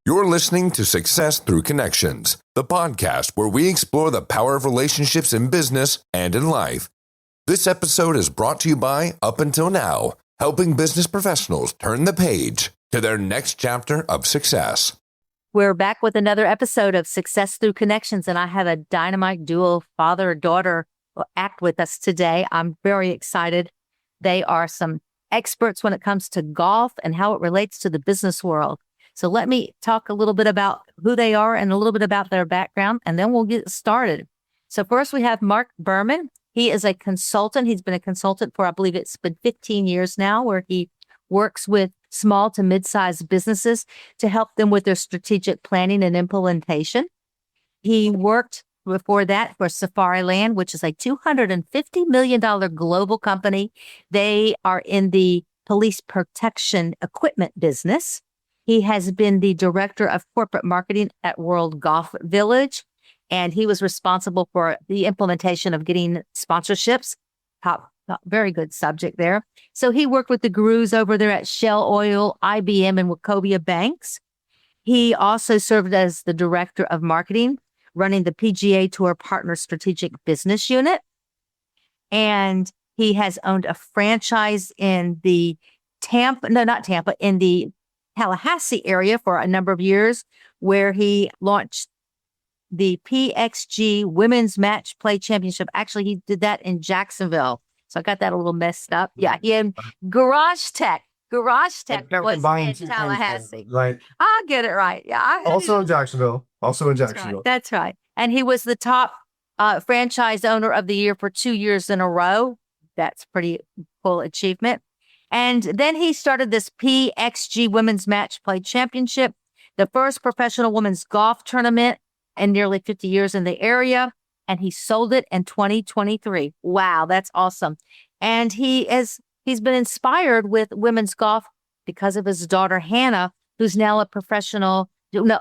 You're listening to Success Through Connections, the podcast where we explore the power of relationships in business and in life. This episode is brought to you by Up Until Now, helping business professionals turn the page to their next chapter of success. We're back with another episode of Success Through Connections, and I have a dynamite dual father-daughter act with us today. I'm very excited. They are some experts when it comes to golf and how it relates to the business world. So let me talk a little bit about who they are and a little bit about their background, and then we'll get started. So first we have Mark Berman. He is a consultant. He's been a consultant for, I believe it's been 15 years now, where he works with small to mid-sized businesses to help them with their strategic planning and implementation. He worked before that for Safariland, which is a $250 million global company. They are in the police protection equipment business. He has been the director of corporate marketing at World Golf Village, and he was responsible for the implementation of getting sponsorships. Very good subject there. So he worked with the gurus over there at Shell Oil, IBM, and Wachovia Banks. He also served as the director of marketing, running the PGA Tour Partner Strategic Business Unit. And he has owned a franchise in the in the Tallahassee area for a number of years, where he launched the PXG Women's Match Play Championship. Actually, he did that in Jacksonville. So I got that a little messed up. Yeah, he had Garage Tech was in Tallahassee. Right. I'll get it right. Yeah. Also in Jacksonville. That's right. And he was the top franchise owner of the year for 2 years in a row. That's pretty cool achievement. And then he started this PXG Women's Match Play Championship, the first professional women's golf tournament in nearly 50 years in the area. And he sold it in 2023. Wow, that's awesome. And he's been inspired with women's golf because of his daughter, Hannah, who's now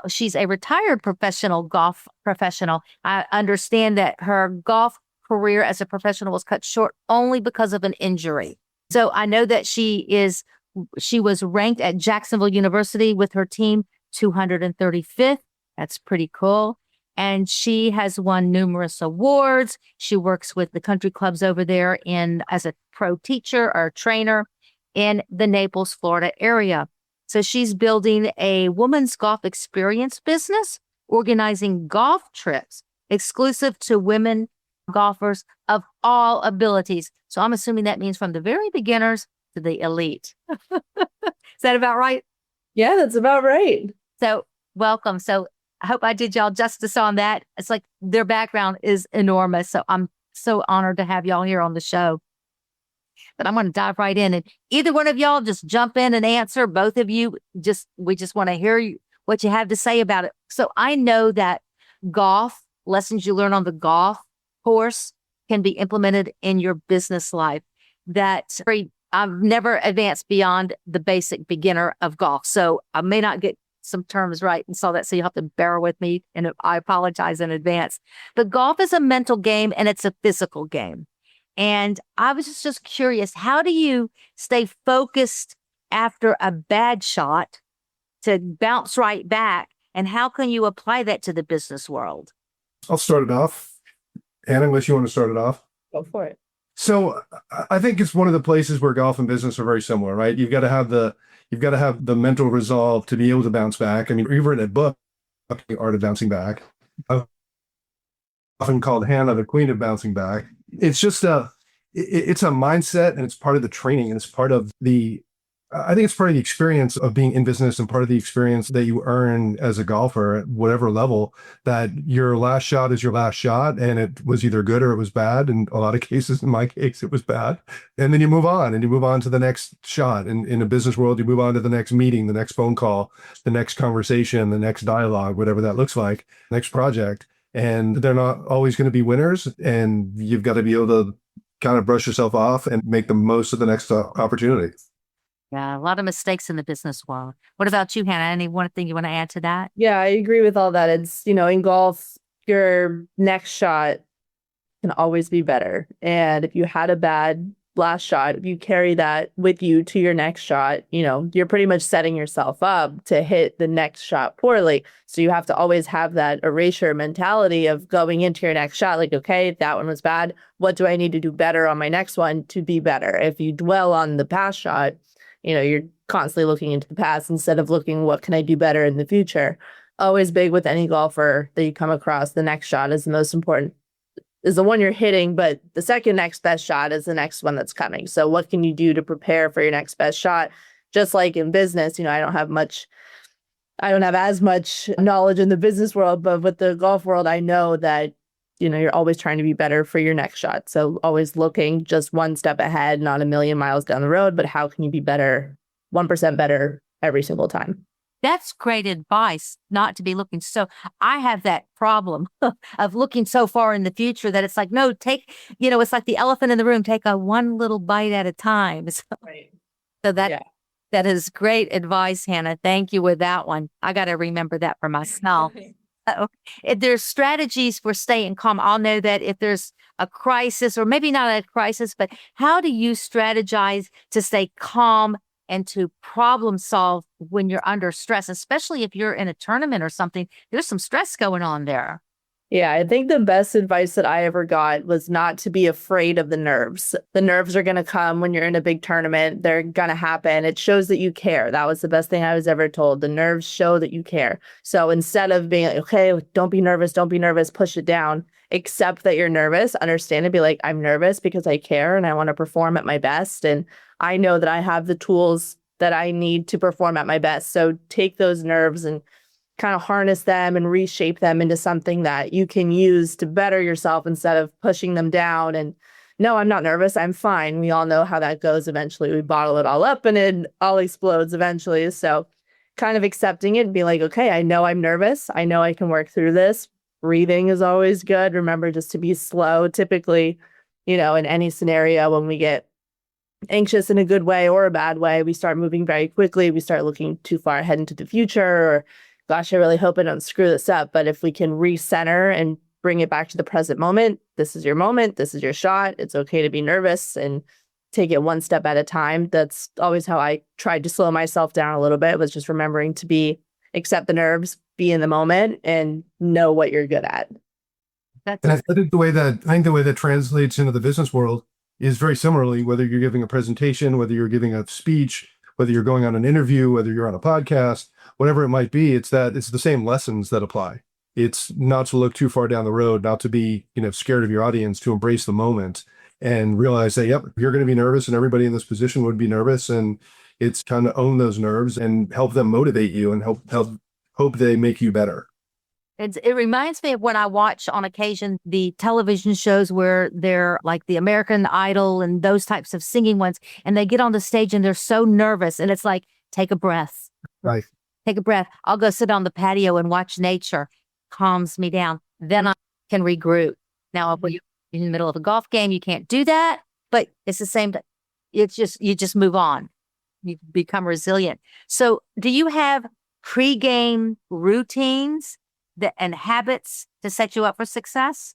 she's a retired professional golf professional. I understand that her golf career as a professional was cut short only because of an injury. So I know that she was ranked at Jacksonville University with her team 235th. That's pretty cool. And she has won numerous awards. She works with the country clubs over there as a pro teacher or trainer in the Naples, Florida area. So she's building a women's golf experience business, organizing golf trips exclusive to women golfers of all abilities. So I'm assuming that means from the very beginners to the elite. Is that about right? Yeah, that's about right. So welcome. So I hope I did y'all justice on that. It's like their background is enormous. So I'm so honored to have y'all here on the show. But I'm going to dive right in, and either one of y'all just jump in and answer. Both of you, we just want to hear what you have to say about it. So I know that golf, lessons you learn on the golf course can be implemented in your business life. I've never advanced beyond the basic beginner of golf. So I may not get some terms right and saw that. So you have to bear with me, and I apologize in advance. But golf is a mental game and it's a physical game. And I was just curious, how do you stay focused after a bad shot to bounce right back? And how can you apply that to the business world? I'll start it off. Hannah, unless you want to start it off. Go for it. So I think it's one of the places where golf and business are very similar, right? You've got to have the mental resolve to be able to bounce back. I mean, we've written a book, The Art of Bouncing Back. Often called Hannah, the Queen of Bouncing Back. It's just it's a mindset, and it's part of the training, and it's part of I think it's part of the experience of being in business, and part of the experience that you earn as a golfer at whatever level, that your last shot is your last shot, and it was either good or it was bad. In a lot of cases, in my case, it was bad. And then you move on to the next shot. In a business world, you move on to the next meeting, the next phone call, the next conversation, the next dialogue, whatever that looks like, next project. And they're not always going to be winners, and you've got to be able to kind of brush yourself off and make the most of the next opportunity. Yeah, a lot of mistakes in the business world. What about you, Hannah? Any one thing you want to add to that? Yeah, I agree with all that. It's, in golf, your next shot can always be better. And if you had a bad last shot, if you carry that with you to your next shot, you're pretty much setting yourself up to hit the next shot poorly. So you have to always have that erasure mentality of going into your next shot. Like, okay, that one was bad. What do I need to do better on my next one to be better? If you dwell on the past shot, you're constantly looking into the past instead of looking, what can I do better in the future? Always big with any golfer that you come across. The next shot is the most important, is the one you're hitting, but the second next best shot is the next one that's coming. So what can you do to prepare for your next best shot? Just like in business, I don't have as much knowledge in the business world, but with the golf world, I know that, you're always trying to be better for your next shot. So always looking just one step ahead, not a million miles down the road, but how can you be better, 1% better every single time? That's great advice, not to be looking. So I have that problem of looking so far in the future that it's like, no, it's like the elephant in the room, take a one little bite at a time. Right. So that is great advice, Hannah. Thank you with that one. I got to remember that for myself. If there's strategies for staying calm, I'll know that if there's a crisis, or maybe not a crisis, but how do you strategize to stay calm and to problem solve when you're under stress, especially if you're in a tournament or something? There's some stress going on there. Yeah, I think the best advice that I ever got was not to be afraid of the nerves. The nerves are going to come when you're in a big tournament. They're going to happen. It shows that you care. That was the best thing I was ever told. The nerves show that you care. So instead of being like, okay, don't be nervous, push it down, accept that you're nervous, understand and be like, I'm nervous because I care and I want to perform at my best. And I know that I have the tools that I need to perform at my best. So take those nerves and kind of harness them and reshape them into something that you can use to better yourself instead of pushing them down. And no, I'm not nervous. I'm fine. We all know how that goes. Eventually we bottle it all up and it all explodes eventually. So kind of accepting it and be like, okay, I know I'm nervous. I know I can work through this. Breathing is always good. Remember just to be slow. Typically, in any scenario, when we get anxious in a good way or a bad way, we start moving very quickly. We start looking too far ahead into the future, or gosh, I really hope I don't screw this up. But if we can recenter and bring it back to the present moment, this is your moment, this is your shot. It's okay to be nervous and take it one step at a time. That's always how I tried to slow myself down a little bit, was just remembering to accept the nerves, be in the moment, and know what you're good at. And I think the way that translates into the business world is very similarly, whether you're giving a presentation, whether you're giving a speech, whether you're going on an interview, whether you're on a podcast, whatever it might be, it's the same lessons that apply. It's not to look too far down the road, not to be, scared of your audience, to embrace the moment and realize that, yep, you're going to be nervous and everybody in this position would be nervous. And it's kind of own those nerves and help them motivate you and hope they make you better. It reminds me of when I watch on occasion the television shows where they're like the American Idol and those types of singing ones, and they get on the stage and they're so nervous, and it's like, take a breath. Right. Take a breath. I'll go sit on the patio and watch nature. Calms me down. Then I can regroup. Now, if you're in the middle of a golf game, you can't do that, but it's the same. You just move on. You become resilient. So do you have pre-game routines and habits to set you up for success?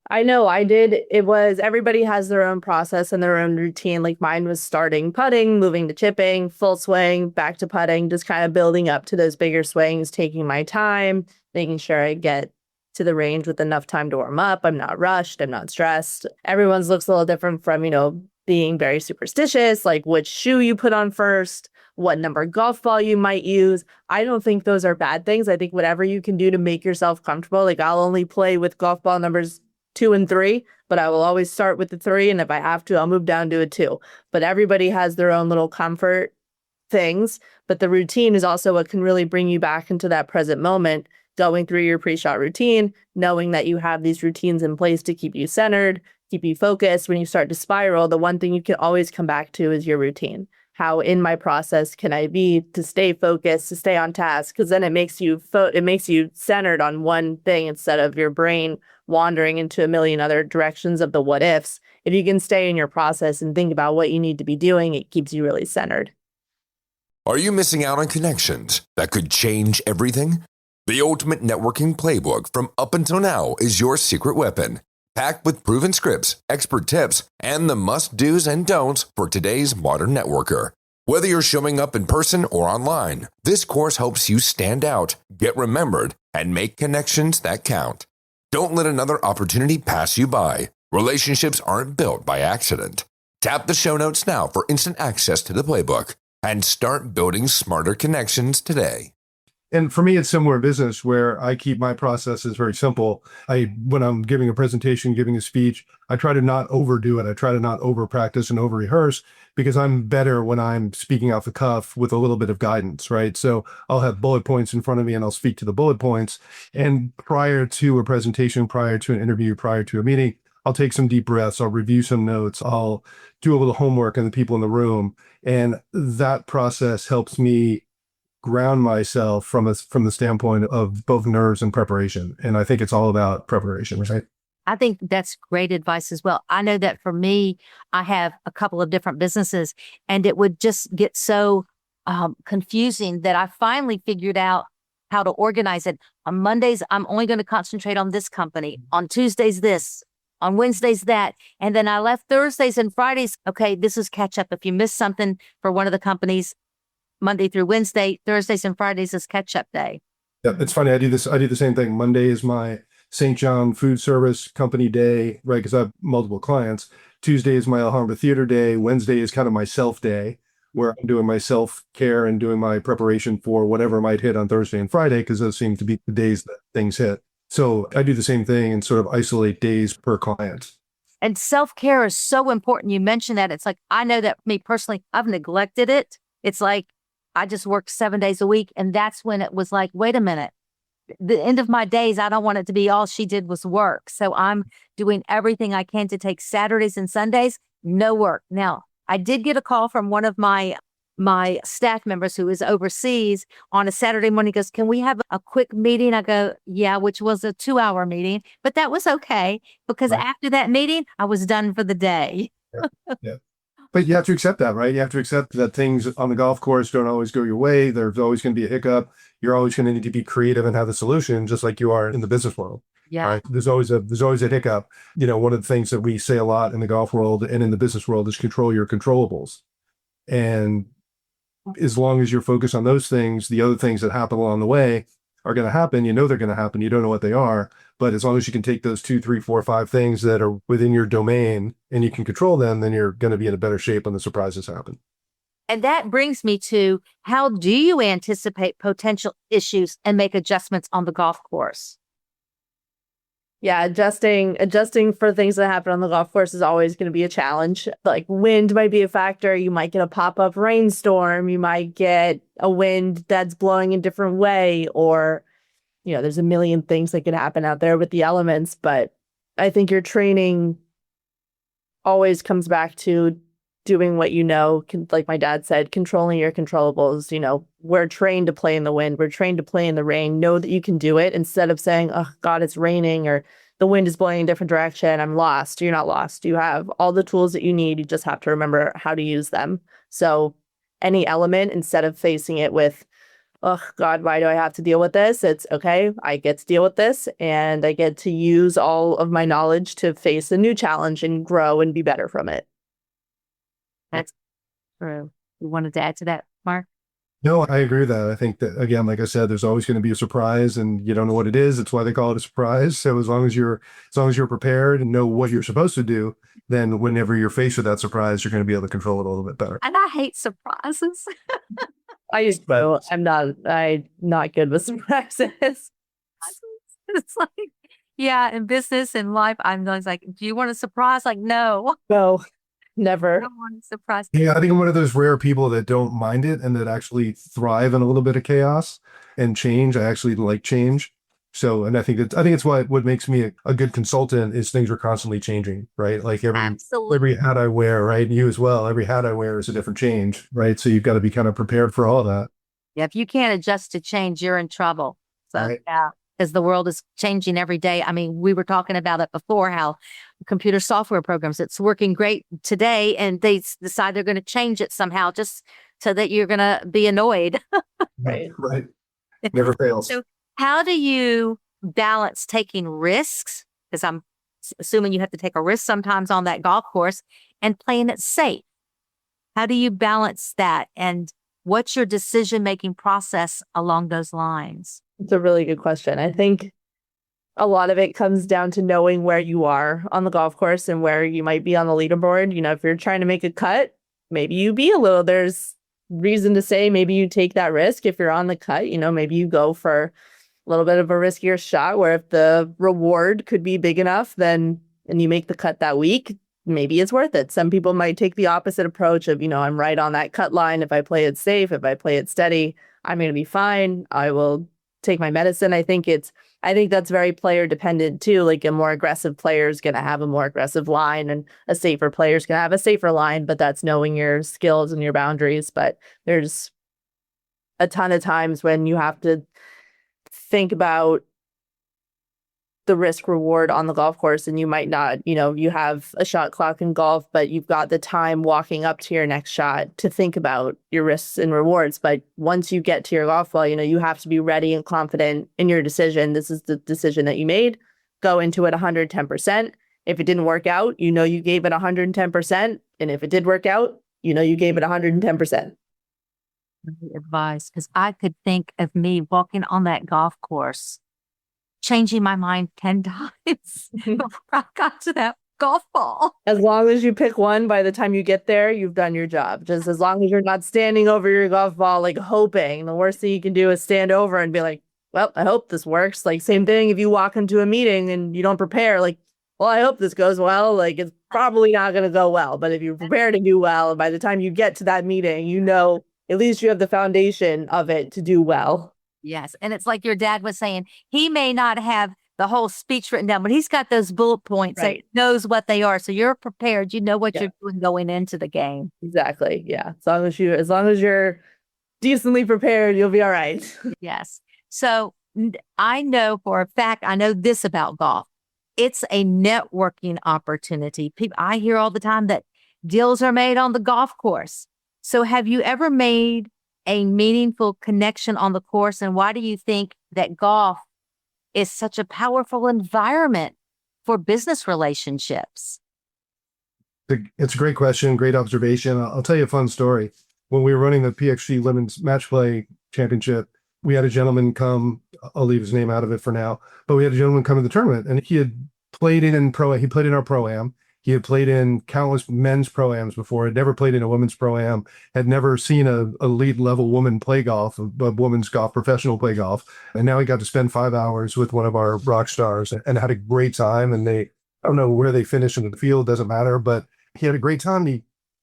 I know I did. It was, everybody has their own process and their own routine. Like mine was starting putting, moving to chipping, full swing, back to putting, just kind of building up to those bigger swings, taking my time, making sure I get to the range with enough time to warm up. I'm not rushed. I'm not stressed. Everyone's looks a little different from, being very superstitious, like which shoe you put on first, what number golf ball you might use. I don't think those are bad things. I think whatever you can do to make yourself comfortable, like I'll only play with golf ball numbers 2 and 3, but I will always start with the 3. And if I have to, I'll move down to a 2. But everybody has their own little comfort things. But the routine is also what can really bring you back into that present moment, going through your pre-shot routine, knowing that you have these routines in place to keep you centered, keep you focused. When you start to spiral, the one thing you can always come back to is your routine. How in my process can I be to stay focused, to stay on task? Because then it makes you centered on one thing instead of your brain wandering into a million other directions of the what ifs. If you can stay in your process and think about what you need to be doing, it keeps you really centered. Are you missing out on connections that could change everything? The ultimate networking playbook from Up Until Now is your secret weapon. packed with proven scripts, expert tips, and the must-dos and don'ts for today's modern networker. Whether you're showing up in person or online, this course helps you stand out, get remembered, and make connections that count. Don't let another opportunity pass you by. Relationships aren't built by accident. Tap the show notes now for instant access to the playbook and start building smarter connections today. And for me, it's similar in business where I keep my processes very simple. When I'm giving a presentation, giving a speech, I try to not overdo it. I try to not over practice and over rehearse because I'm better when I'm speaking off the cuff with a little bit of guidance, right? So I'll have bullet points in front of me and I'll speak to the bullet points. And prior to a presentation, prior to an interview, prior to a meeting, I'll take some deep breaths. I'll review some notes. I'll do a little homework on the people in the room. And that process helps me ground myself from the standpoint of both nerves and preparation. And I think it's all about preparation, right? I think that's great advice as well. I know that for me, I have a couple of different businesses and it would just get so confusing that I finally figured out how to organize it. On Mondays, I'm only going to concentrate on this company. On Tuesdays, this. On Wednesdays, that. And then I left Thursdays and Fridays. Okay, this is catch up. If you miss something for one of the companies, Monday through Wednesday, Thursdays and Fridays is catch-up day. Yeah, it's funny. I do the same thing. Monday is my St. John food service company day, right? Because I have multiple clients. Tuesday is my Alhambra theater day. Wednesday is kind of my self day where I'm doing my self-care and doing my preparation for whatever might hit on Thursday and Friday, because those seem to be the days that things hit. So I do the same thing and sort of isolate days per client. And self-care is so important. You mentioned that. It's like, I know that me personally, I've neglected it. It's like, I just worked 7 days a week. And that's when it was like, wait a minute, the end of my days, I don't want it to be all she did was work. So I'm doing everything I can to take Saturdays and Sundays, no work. Now, I did get a call from one of my staff members who is overseas on a Saturday morning. He goes, can we have a quick meeting? I go, yeah, which was a 2-hour meeting, but that was okay because after that meeting, I was done for the day. Yeah. But you have to accept that, right? You have to accept that things on the golf course don't always go your way. There's always going to be a hiccup. You're always going to need to be creative and have a solution, just like you are in the business world. Yeah. Right? There's always a hiccup. You know, one of the things that we say a lot in the golf world and in the business world is control your controllables. And as long as you're focused on those things, the other things that happen along the way are going to happen. You know they're going to happen. You don't know what they are. But as long as you can take those 2, 3, 4, 5 things that are within your domain and you can control them, then you're going to be in a better shape when the surprises happen. And that brings me to, how do you anticipate potential issues and make adjustments on the golf course? Yeah, adjusting for things that happen on the golf course is always going to be a challenge. Like wind might be a factor. You might get a pop-up rainstorm. You might get a wind that's blowing a different way, or, you know, there's a million things that can happen out there with the elements. But I think your training always comes back to doing what you know, like my dad said, controlling your controllables. You know, we're trained to play in the wind. We're trained to play in the rain. Know that you can do it instead of saying, oh, God, it's raining, or the wind is blowing in a different direction. I'm lost. You're not lost. You have all the tools that you need. You just have to remember how to use them. So any element, instead of facing it with, oh, God, why do I have to deal with this? It's okay. I get to deal with this, and I get to use all of my knowledge to face a new challenge and grow and be better from it. That's true. You wanted to add to that, Mark? No, I agree with that. I think that, again, like I said, there's always going to be a surprise and you don't know what it is. It's why they call it a surprise. So as long as you're prepared and know what you're supposed to do, then whenever you're faced with that surprise, you're going to be able to control it a little bit better. And I hate surprises. I used to. I'm not good with surprises. It's like, yeah, in business and life, I'm always like, do you want a surprise? Like, no. No, I never. don't want a surprise. Yeah, I think I'm one of those rare people that don't mind it and that actually thrive in a little bit of chaos and change. I actually like change. So, and I think it's what makes me a good consultant is things are constantly changing, right? Like every hat I wear, right? You as well. Every hat I wear is a different change, right? So you've got to be kind of prepared for all of that. Yeah, if you can't adjust to change, you're in trouble. So, Right. yeah, because the world is changing every day. I mean, we were talking about it before, how computer software programs, it's working great today, and they decide they're going to change it somehow just so that you're going to be annoyed. Right. Right. Never fails. So how do you balance taking risks? Because I'm assuming you have to take a risk sometimes on that golf course, and playing it safe. How do you balance that? And what's your decision-making process along those lines? It's a really good question. I think a lot of it comes down to knowing where you are on the golf course and where you might be on the leaderboard. If you're trying to make a cut, maybe there's reason to say maybe you take that risk. If you're on the cut, maybe you go for a little bit of a riskier shot where if the reward could be big enough, and you make the cut that week, maybe it's worth it. Some people might take the opposite approach of, I'm right on that cut line. If I play it safe, if I play it steady, I'm going to be fine. I will take my medicine. I think that's very player dependent too. Like a more aggressive player is going to have a more aggressive line, and a safer player is going to have a safer line, but that's knowing your skills and your boundaries. But there's a ton of times when you have to think about the risk reward on the golf course, and you might not, you have a shot clock in golf, but you've got the time walking up to your next shot to think about your risks and rewards. But once you get to your golf ball, you have to be ready and confident in your decision. This is the decision that you made. Go into it 110%. If it didn't work out, you gave it 110%. And if it did work out, you gave it 110%. Advice, because I could think of me walking on that golf course changing my mind 10 times before I got to that golf ball. As long as you pick one, by the time you get there, you've done your job. Just as long as you're not standing over your golf ball, like hoping. The worst thing you can do is stand over and be like, well, I hope this works. Like same thing if you walk into a meeting and you don't prepare, like, well, I hope this goes well. Like it's probably not going to go well. But if you prepare to do well, and by the time you get to that meeting, at least you have the foundation of it to do well. Yes. And it's like your dad was saying, he may not have the whole speech written down, but he's got those bullet points. Right. That knows what they are. So you're prepared. You know what you're doing going into the game. Exactly. Yeah. As long as you're decently prepared, you'll be all right. Yes. So I know for a fact, I know this about golf. It's a networking opportunity. I hear all the time that deals are made on the golf course. So have you ever made a meaningful connection on the course? And why do you think that golf is such a powerful environment for business relationships? It's a great question, great observation. I'll tell you a fun story. When we were running the PXG Women's Match Play Championship, we had a gentleman come, I'll leave his name out of it for now, but we had a gentleman come to the tournament, and he played in our Pro-Am. He had played in countless men's Pro-Ams before, had never played in a women's Pro-Am, had never seen a elite level woman play golf, a woman's golf professional play golf. And now he got to spend 5 hours with one of our rock stars and had a great time. And I don't know where they finished in the field, doesn't matter, but he had a great time. He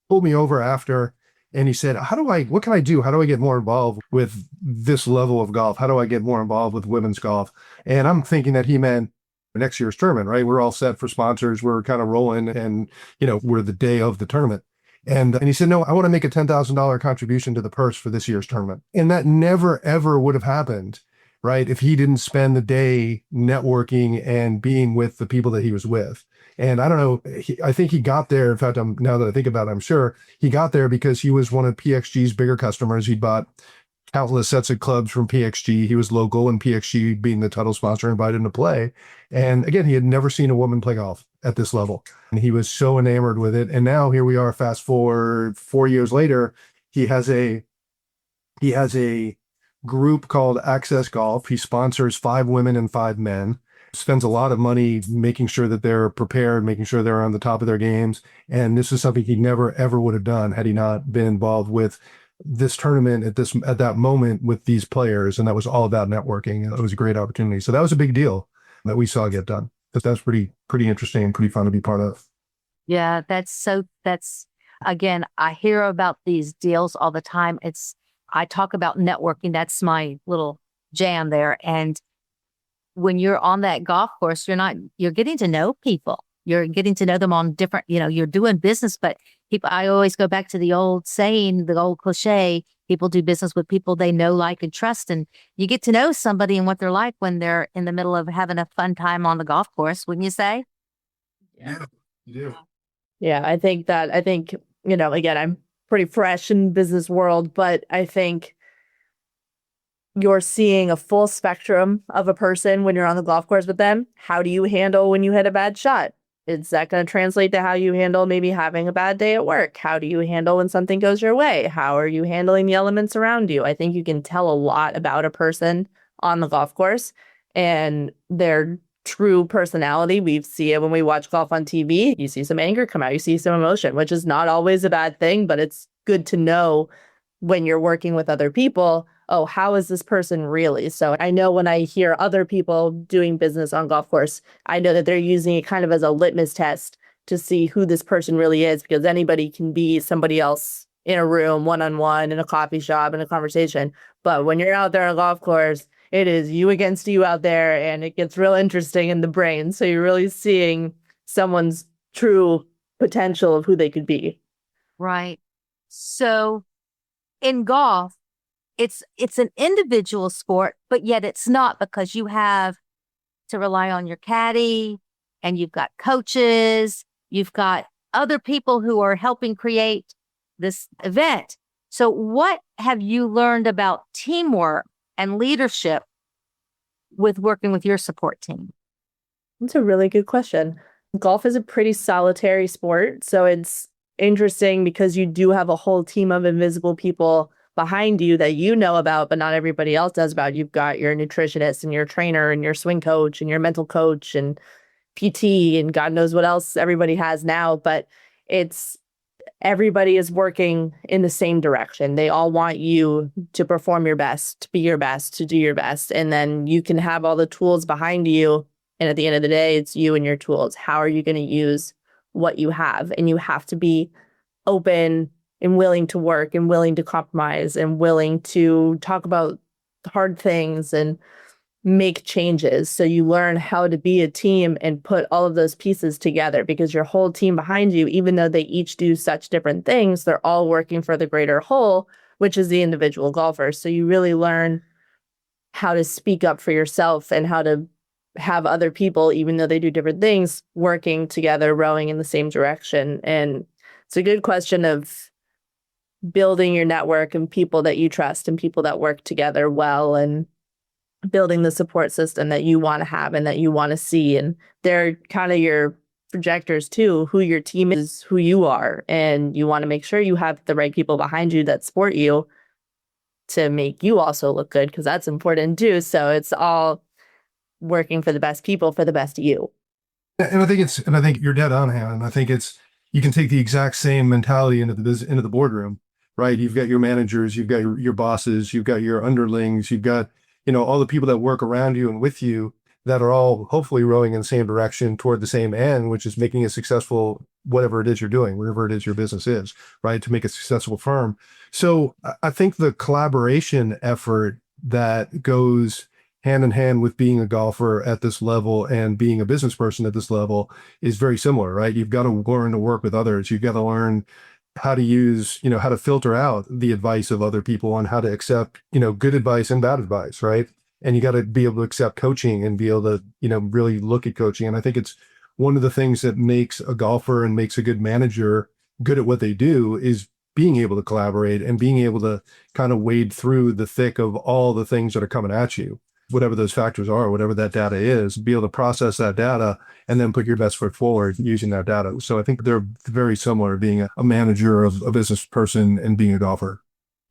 pulled me over after and he said, what can I do? How do I get more involved with this level of golf? How do I get more involved with women's golf? And I'm thinking that he meant next year's tournament, right? We're all set for sponsors. We're kind of rolling and, we're the day of the tournament. And he said, no, I want to make a $10,000 contribution to the purse for this year's tournament. And that never, ever would have happened, right? If he didn't spend the day networking and being with the people that he was with. And I don't know, I think he got there. In fact, now that I think about it, I'm sure he got there because he was one of PXG's bigger customers. He'd bought countless sets of clubs from PXG. He was local, and PXG, being the title sponsor, invited him to play. And again, he had never seen a woman play golf at this level. And he was so enamored with it. And now here we are, fast forward 4 years later, he has a group called Access Golf. He sponsors 5 women and 5 men, spends a lot of money making sure that they're prepared, making sure they're on the top of their games. And this is something he never, ever would have done had he not been involved with this tournament at that moment with these players. And that was all about networking. It was a great opportunity. So that was a big deal that we saw get done. That's pretty interesting and pretty fun to be part of. Yeah, that's again, I hear about these deals all the time. I talk about networking. That's my little jam there. And when you're on that golf course, you're getting to know people. You're getting to know them on different, you're doing business, but I always go back to the old saying, the old cliche, people do business with people they know, like, and trust. And you get to know somebody and what they're like when they're in the middle of having a fun time on the golf course, wouldn't you say? Yeah, you do. Yeah, I think, again, I'm pretty fresh in the business world, but I think you're seeing a full spectrum of a person when you're on the golf course with them. How do you handle when you hit a bad shot? Is that going to translate to how you handle maybe having a bad day at work? How do you handle when something goes your way? How are you handling the elements around you? I think you can tell a lot about a person on the golf course and their true personality. We see it when we watch golf on TV. You see some anger come out, you see some emotion, which is not always a bad thing, but it's good to know when you're working with other people, oh, how is this person really? So I know when I hear other people doing business on golf course, I know that they're using it kind of as a litmus test to see who this person really is, because anybody can be somebody else in a room, one-on-one, in a coffee shop, in a conversation. But when you're out there on a golf course, it is you against you out there, and it gets real interesting in the brain. So you're really seeing someone's true potential of who they could be. Right. So in golf, it's an individual sport, but yet it's not, because you have to rely on your caddy, and you've got coaches, you've got other people who are helping create this event. So what have you learned about teamwork and leadership with working with your support team? That's a really good question. Golf is a pretty solitary sport, so it's interesting because you do have a whole team of invisible people behind you that you know about, but not everybody else does about. You've got your nutritionist and your trainer and your swing coach and your mental coach and PT and God knows what else everybody has now, but it's everybody is working in the same direction. They all want you to perform your best, to be your best, to do your best. And then you can have all the tools behind you. And at the end of the day, it's you and your tools. How are you going to use what you have? And you have to be open and willing to work and willing to compromise and willing to talk about hard things and make changes. So you learn how to be a team and put all of those pieces together, because your whole team behind you, even though they each do such different things, they're all working for the greater whole, which is the individual golfer. So you really learn how to speak up for yourself and how to have other people, even though they do different things, working together, rowing in the same direction. And it's a good question of building your network and people that you trust and people that work together well, and building the support system that you want to have and that you want to see. And they're kind of your projectors too, who your team is, who you are. And you want to make sure you have the right people behind you that support you to make you also look good, because that's important too. So it's all working for the best people, for the best you. And I think you're dead on, Hannah. And I think you can take the exact same mentality into the boardroom, right? You've got your managers, you've got your bosses, you've got your underlings, you've got, all the people that work around you and with you that are all hopefully rowing in the same direction toward the same end, which is making a successful, whatever it is you're doing, whatever it is your business is, right? To make a successful firm. So I think the collaboration effort that goes hand in hand with being a golfer at this level and being a business person at this level is very similar, right? You've got to learn to work with others. You've got to learn how to use, how to filter out the advice of other people on how to accept, good advice and bad advice, right? And you got to be able to accept coaching and be able to, really look at coaching. And I think it's one of the things that makes a golfer and makes a good manager good at what they do is being able to collaborate and being able to kind of wade through the thick of all the things that are coming at you, whatever those factors are, whatever that data is, be able to process that data and then put your best foot forward using that data. So I think they're very similar, being a manager, of a business person, and being a golfer.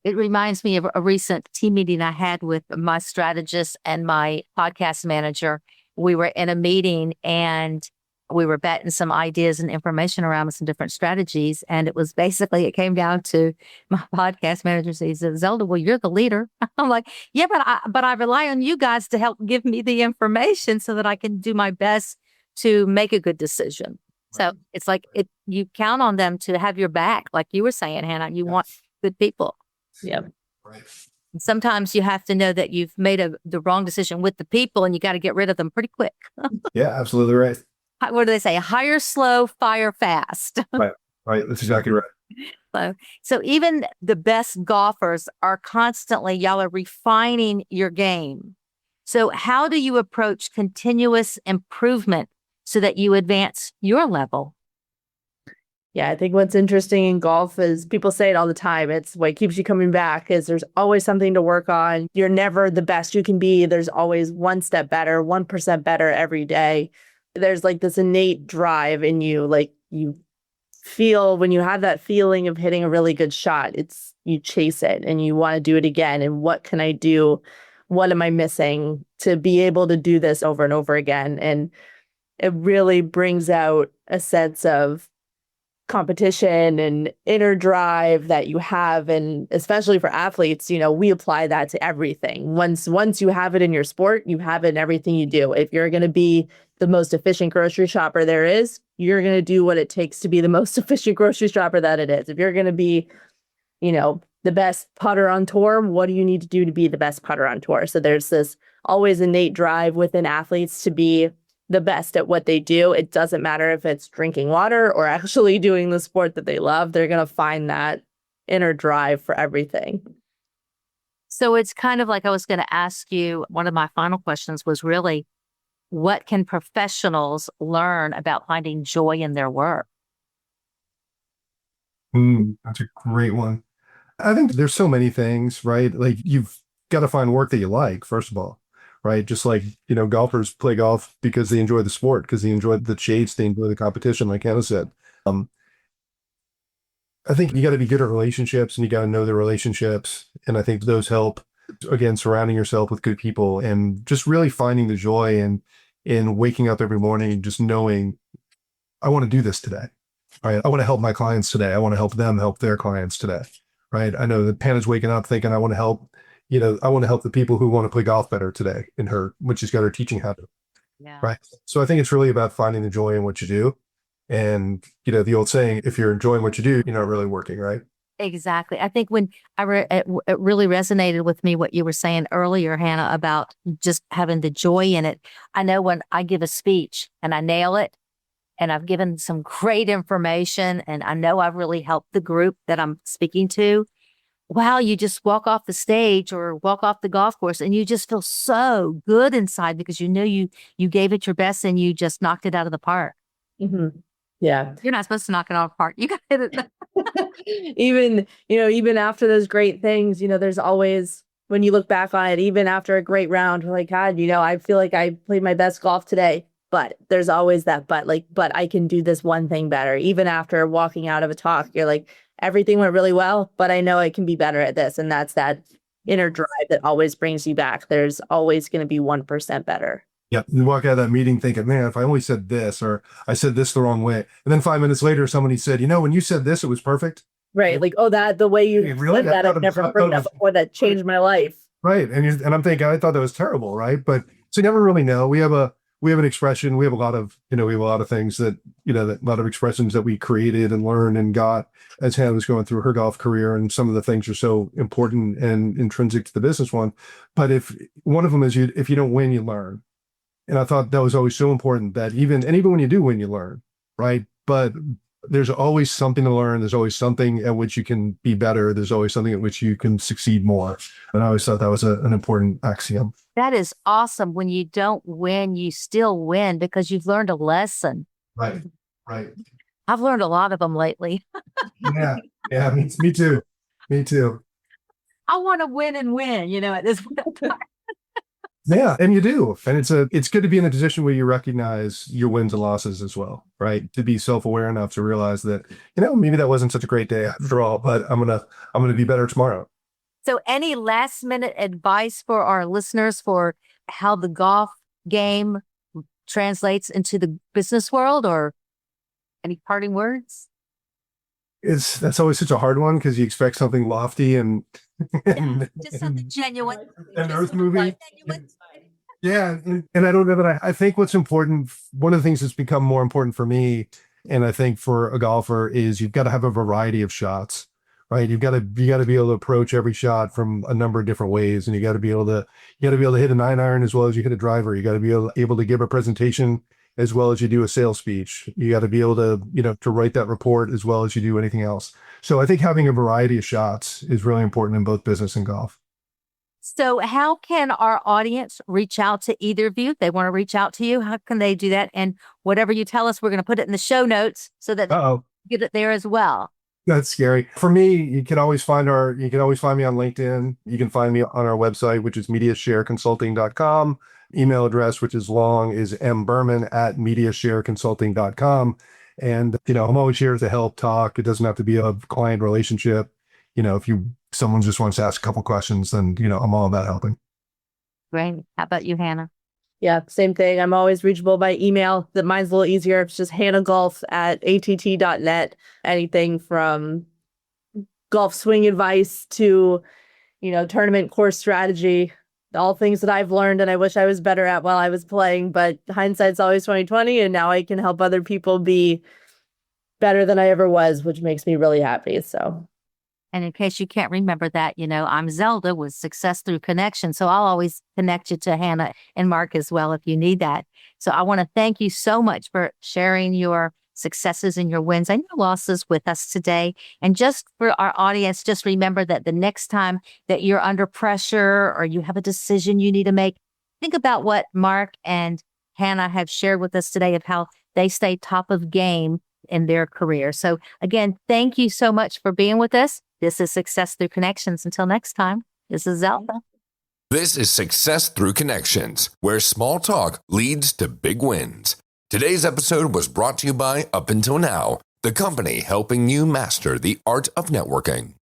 It reminds me of a recent team meeting I had with my strategist and my podcast manager. We were in a meeting and we were batting some ideas and information around with some different strategies. And it came down to my podcast manager says, Zelda, well, you're the leader. I'm like, yeah, but I rely on you guys to help give me the information so that I can do my best to make a good decision. So it's like you count on them to have your back. Like you were saying, Hannah, you want good people. Yeah. Right. And sometimes you have to know that you've made the wrong decision with the people and you got to get rid of them pretty quick. Yeah, absolutely right. What do they say? Hire slow, fire fast. Right. That's exactly right. So even the best golfers are constantly, y'all are refining your game. So how do you approach continuous improvement so that you advance your level? Yeah, I think what's interesting in golf is people say it all the time. It's what keeps you coming back is there's always something to work on. You're never the best you can be. There's always one step better, 1% better every day. There's like this innate drive in you. Like you feel when you have that feeling of hitting a really good shot, it's you chase it and you want to do it again. And what can I do? What am I missing to be able to do this over and over again? And it really brings out a sense of competition and inner drive that you have. And especially for athletes, we apply that to everything. Once you have it in your sport, you have it in everything you do. If you're going to be the most efficient grocery shopper there is, you're going to do what it takes to be the most efficient grocery shopper that it is. If you're going to be, the best putter on tour, what do you need to do to be the best putter on tour? So there's this always innate drive within athletes to be the best at what they do. It doesn't matter if it's drinking water or actually doing the sport that they love. They're going to find that inner drive for everything. So it's kind of like I was going to ask you, one of my final questions was really, what can professionals learn about finding joy in their work? That's a great one. I think there's so many things, right? Like you've got to find work that you like, first of all, right? Just like, golfers play golf because they enjoy the sport, because they enjoy the chase, they enjoy the competition, like Hannah said. I think you got to be good at relationships and you got to know the relationships. And I think those help, again, surrounding yourself with good people and just really finding the joy in waking up every morning and just knowing, I want to do this today, right? I want to help my clients today. I want to help them help their clients today, right? I know that Hannah's waking up thinking, I want to help the people who want to play golf better today when she's got her teaching habit. Yeah. Right. So I think it's really about finding the joy in what you do. And, the old saying, if you're enjoying what you do, you're not really working, right? Exactly. I think when it really resonated with me what you were saying earlier, Hannah, about just having the joy in it. I know when I give a speech and I nail it and I've given some great information and I know I've really helped the group that I'm speaking to. Wow, you just walk off the stage or walk off the golf course and you just feel so good inside because you know you gave it your best and you just knocked it out of the park. Mm-hmm. Yeah. You're not supposed to knock it out of the park. You got to hit it. Even after those great things, there's always, when you look back on it, even after a great round, you're like, God, I feel like I played my best golf today. But there's always that but I can do this one thing better. Even after walking out of a talk, you're like, everything went really well, but I know I can be better at this. And that's that inner drive that always brings you back. There's always going to be 1% better. Yeah. You walk out of that meeting thinking, man, if I only said this, or I said this the wrong way. And then 5 minutes later, somebody said, when you said this, it was perfect. Right. Like, the way you really? said that, I've never heard that before. That changed my life. Right. And I'm thinking, I thought that was terrible. Right. But so you never really know. We have an expression. We have a lot of things that, a lot of expressions that we created and learned and got as Hannah was going through her golf career. And some of the things are so important and intrinsic to the business one. But if one of them is if you don't win, you learn. And I thought that was always so important that even when you do win, you learn. Right. But there's always something to learn. There's always something at which you can be better. There's always something at which you can succeed more. And I always thought that was an important axiom. That is awesome. When you don't win, you still win because you've learned a lesson. Right. Right. I've learned a lot of them lately. Yeah. Yeah. Me too. Me too. I want to win and win, at this point. Yeah. And you do. And it's good to be in a position where you recognize your wins and losses as well, right? To be self-aware enough to realize that, maybe that wasn't such a great day after all, but I'm going to be better tomorrow. So any last minute advice for our listeners for how the golf game translates into the business world, or any parting words? That's always such a hard one because you expect something lofty and just something genuine. An earth movie. Yeah. And I don't know that I think what's important, one of the things that's become more important for me, and I think for a golfer, is you've got to have a variety of shots, right? You got to be able to approach every shot from a number of different ways. And you got to be able to hit a 9-iron as well as you hit a driver. You got to be able to give a presentation as well as you do a sales speech. You got to be able to, to write that report as well as you do anything else. So I think having a variety of shots is really important in both business and golf. So how can our audience reach out to either of you? If they want to reach out to you, how can they do that? And whatever you tell us, we're going to put it in the show notes so that get it there as well. That's scary. For me, you can always find me on LinkedIn. You can find me on our website, which is mediashareconsulting.com. Email address, which is long, is mberman@mediashareconsulting.com. And, I'm always here to help talk. It doesn't have to be a client relationship. If someone just wants to ask a couple questions, then, I'm all about helping. Great. How about you, Hannah? Yeah, same thing. I'm always reachable by email. Mine's a little easier. It's just hannahgolf@att.net. Anything from golf swing advice to, tournament course strategy, all things that I've learned and I wish I was better at while I was playing. But hindsight's always 20/20, and now I can help other people be better than I ever was, which makes me really happy. So. And in case you can't remember that, I'm Zelda with Success Through Connection. So I'll always connect you to Hannah and Mark as well if you need that. So I want to thank you so much for sharing your successes and your wins and your losses with us today. And just for our audience, just remember that the next time that you're under pressure or you have a decision you need to make, think about what Mark and Hannah have shared with us today of how they stay top of game in their career. So again, thank you so much for being with us. This is Success Through Connections. Until next time, this is Zelda. This is Success Through Connections, where small talk leads to big wins. Today's episode was brought to you by Up Until Now, the company helping you master the art of networking.